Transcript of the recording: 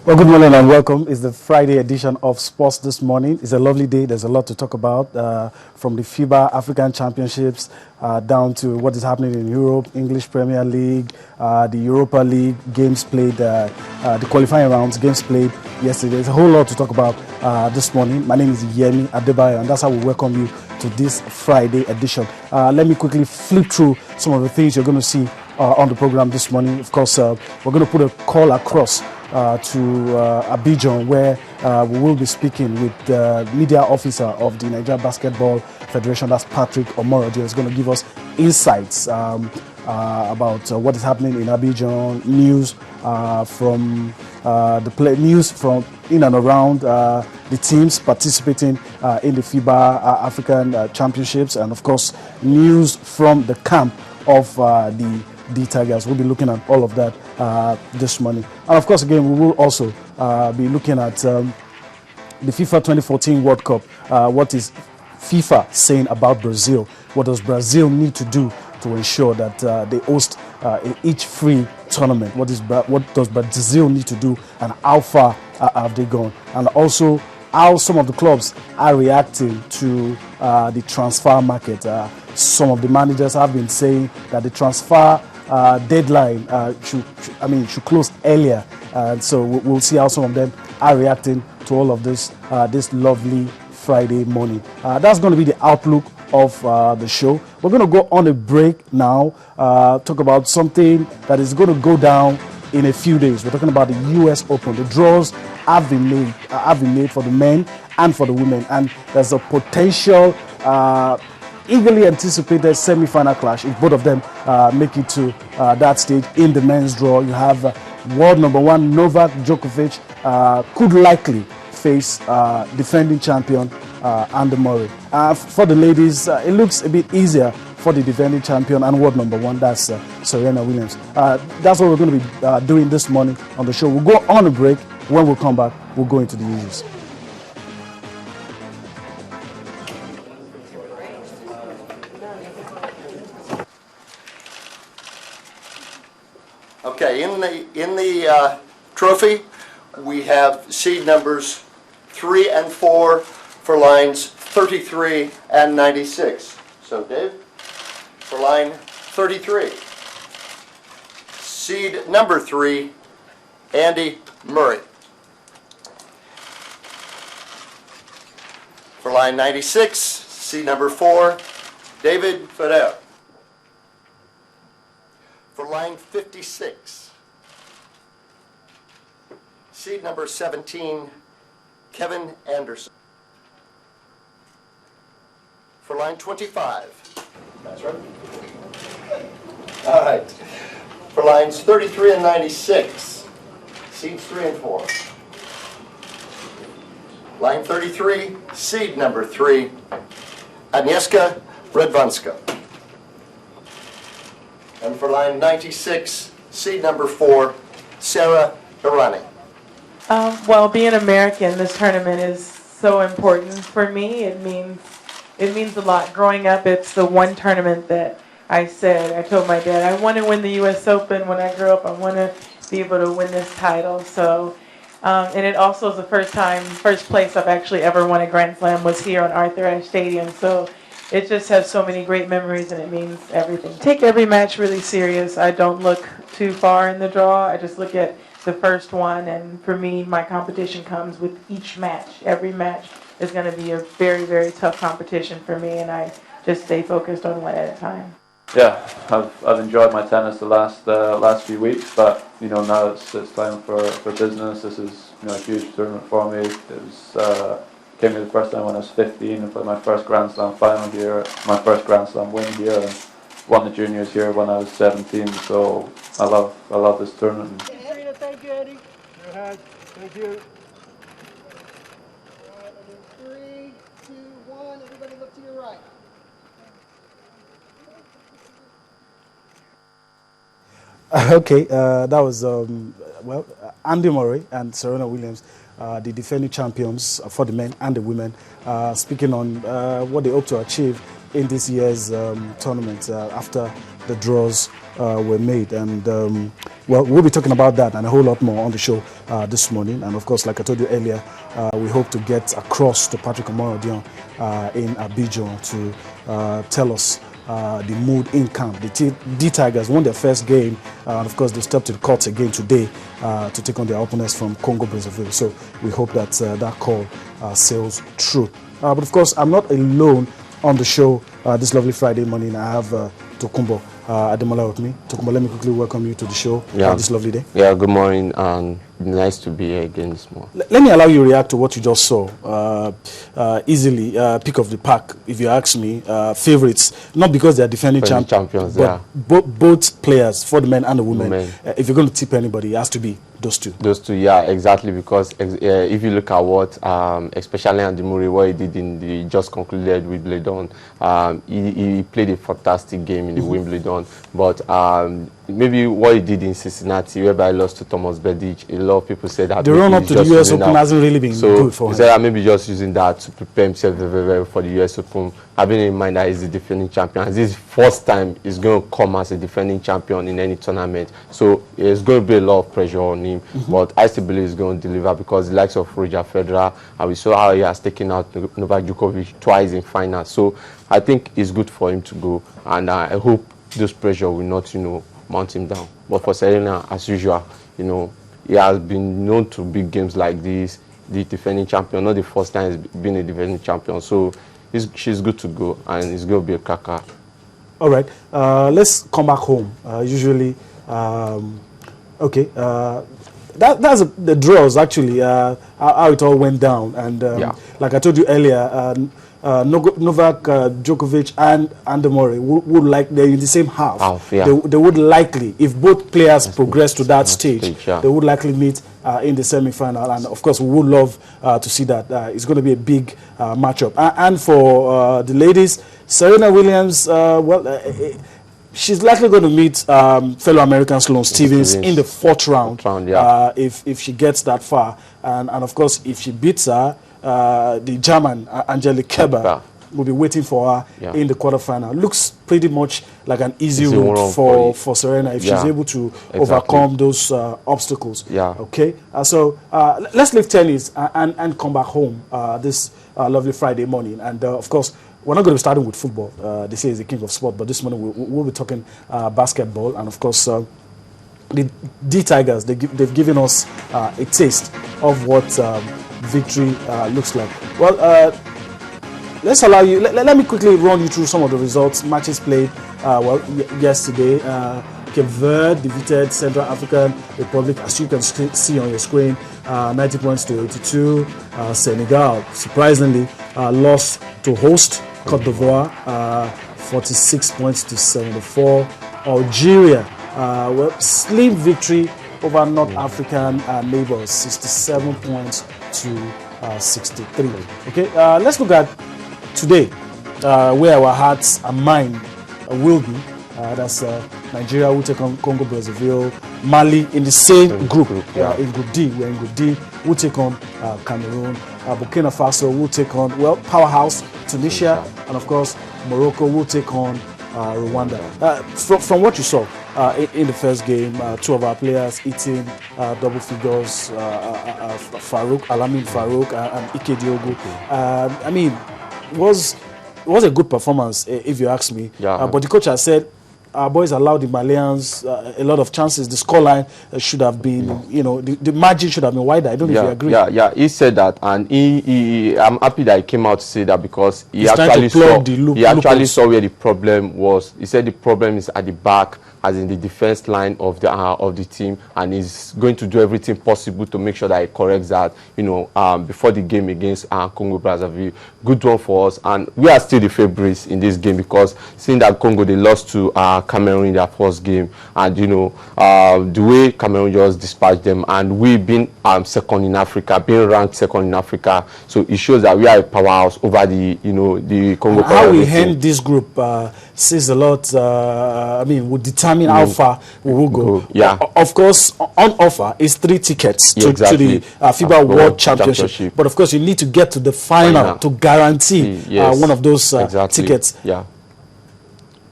Well, good morning and welcome. It's the Friday edition of Sports This Morning. It's a lovely day. There's a lot to talk about, from the FIBA African Championships down to what is happening in Europe, English Premier League, the Europa League, games played, the qualifying rounds, games played yesterday. There's a whole lot to talk about this morning. My name is Yemi Adebayo, and that's how we welcome you to this Friday edition. Let me quickly flip through some of the things you're going to see on the program this morning. Of course, we're going to put a call across to Abidjan, where we will be speaking with the media officer of the Nigeria Basketball Federation, that's Patrick Omorodio. He's going to give us insights about what is happening in Abidjan, news from news from in and around the teams participating in the FIBA African Championships, and of course news from the camp of the Tigers. We'll be looking at all of that this morning. And of course, again, we will also be looking at the FIFA 2014 World Cup. What is FIFA saying about Brazil? What does Brazil need to do to ensure that they host each free tournament? What does Brazil need to do, and how far have they gone? And also how some of the clubs are reacting to the transfer market. Some of the managers have been saying that the transfer deadline should close earlier, and so we'll see how some of them are reacting to all of this this lovely Friday morning. That's going to be the outlook of the show. We're going to go on a break now, talk about something that is going to go down in a few days. We're talking about the US Open. The draws have been made for the men and for the women, and there's a potential eagerly anticipated semi-final clash if both of them make it to that stage. In the men's draw, you have world number one Novak Djokovic could likely face defending champion Andy Murray. For the ladies, it looks a bit easier for the defending champion and world number one, that's Serena Williams. That's what we're going to be doing this morning on the show. We'll go on a break. When we come back, we'll go into the issues. Okay, in the trophy, we have seed numbers 3 and 4 for lines 33 and 96. So, Dave, for line 33, seed number 3, Andy Murray. For line 96, seed number 4, David Federer. For line 56, seed number 17, Kevin Anderson. For line 25, that's right. All right. For lines 33 and 96, seeds 3 and 4. Line 33, seed number 3, Agnieszka Radwanska. And for line 96, seed number 4, Sarah Irani. Well, being American, this tournament is so important for me. It means a lot. Growing up, it's the one tournament that I told my dad, I want to win the U.S. Open when I grow up. I want to be able to win this title. So, and it also is the first place I've actually ever won a Grand Slam was here on Arthur Ashe Stadium. So it just has so many great memories, and it means everything. Take every match really serious. I don't look too far in the draw. I just look at the first one, and for me, my competition comes with each match. Every match is going to be a very, very tough competition for me, and I just stay focused on one at a time. Yeah, I've enjoyed my tennis the last few weeks, but now it's time for business. This is a huge tournament for me. It was came here the first time when I was 15 and played my first Grand Slam final here, my first Grand Slam win here, and won the juniors here when I was 17. So I love this tournament. Thank you, Eddie. Go ahead. Thank you. All right, 3, 2, 1. Everybody look to your right. Okay, that was Andy Murray and Serena Williams, the defending champions for the men and the women, speaking on what they hope to achieve in this year's tournament after the draws were made. And well, we'll be talking about that and a whole lot more on the show this morning. And of course, like I told you earlier, we hope to get across to Patrick Omorodion in Abidjan to tell us the mood in camp. The D Tigers won their first game, and of course they stepped to the courts again today to take on their opponents from Congo Brazzaville. So we hope that that call sails true. But of course, I'm not alone on the show this lovely Friday morning. I have Tokumbo Ademola with me. Tokumbo, let me quickly welcome you to the show this lovely day. Yeah, good morning, and nice to be here again this morning. Let me allow you to react to what you just saw. Easily, pick of the pack, if you ask me. Favorites, not because they are defending champions, but both players, for the men and the women. If you're going to tip anybody, it has to be those two. Those two, yeah, exactly. Because if you look at what, especially Andy Murray, what he did in the just concluded Wimbledon, he played a fantastic game in the Wimbledon. But maybe what he did in Cincinnati, whereby he lost to Thomas Berdych, a lot of people said that the run up to the US Open hasn't really been good for him. He said that maybe just using that to prepare himself very well for the US Open, having in mind that he's the defending champion. This is first time he's going to come as a defending champion in any tournament. So there's going to be a lot of pressure on him. But I still believe he's going to deliver because the likes of Roger Federer, and we saw how he has taken out Novak Djokovic twice in finals. So I think it's good for him to go, and I hope this pressure will not, mount him down. But for Serena, as usual, he has been known to big games like this, the defending champion, not the first time he's been a defending champion. So she's good to go, and it's going to be a cracker. All right, let's come back home. Usually, okay, that's the draws actually, how it all went down. And like I told you earlier, Novak Djokovic and Andy Murray would like, they're in the same half. They would likely, if both players progress to that stage, they would likely meet in the semi-final. And of course, we would love to see that. It's going to be a big matchup. And for the ladies, Serena Williams, she's likely going to meet fellow American Sloane Stephens in the fourth round, if she gets that far. And of course, if she beats her, the German, Angelique Kerber, will be waiting for her in the quarterfinal. Looks pretty much like an easy route for Serena if she's able to overcome those obstacles. Okay, so let's leave tennis and come back home this lovely Friday morning. And of course, we're not going to be starting with football. They say it's the king of sport, but this morning we'll be talking basketball. And of course, the D Tigers, they've given us a taste of what victory looks like. Well, let's allow you. Let me quickly run you through some of the results. Matches played yesterday. Cape Verde defeated Central African Republic, as you can see on your screen, 90 points to 82. Senegal, surprisingly, lost to host Cote d'Ivoire, 46 points to 74. Algeria, slim victory over North African neighbors, 67 points to 63. Okay, let's look at today, where our hearts and mind will be. That's Nigeria will take on Congo Brazzaville, Mali in the same group. In Group D, we're in Group D. We'll take on Cameroon. Burkina Faso will take on powerhouse Tunisia, and of course Morocco will take on Rwanda. From what you saw in the first game, two of our players hitting double figures, Alamin Farouk and Ike Diogo. I mean, it was a good performance, if you ask me. But the coach has said our boys allowed the Malians a lot of chances. The scoreline should have been, the margin should have been wider. I don't know if you agree. Yeah, he said that, and I'm happy that he came out to say that because he saw where the problem was. He said the problem is at the back, as in the defense line of the team, and he's going to do everything possible to make sure that he corrects that, before the game against Congo Brazzaville. Good one for us, and we are still the favorites in this game because seeing that Congo, they lost to Cameroon in their first game, and you know the way Cameroon just dispatched them, and we being second in Africa, being ranked second in Africa, so it shows that we are a powerhouse over the the Congo. How we end this group says a lot. I mean, will determine how far we will go. Yeah. Of course, on offer is 3 tickets to the FIBA World Championship. But of course, you need to get to the final to guarantee one of those tickets. Yeah.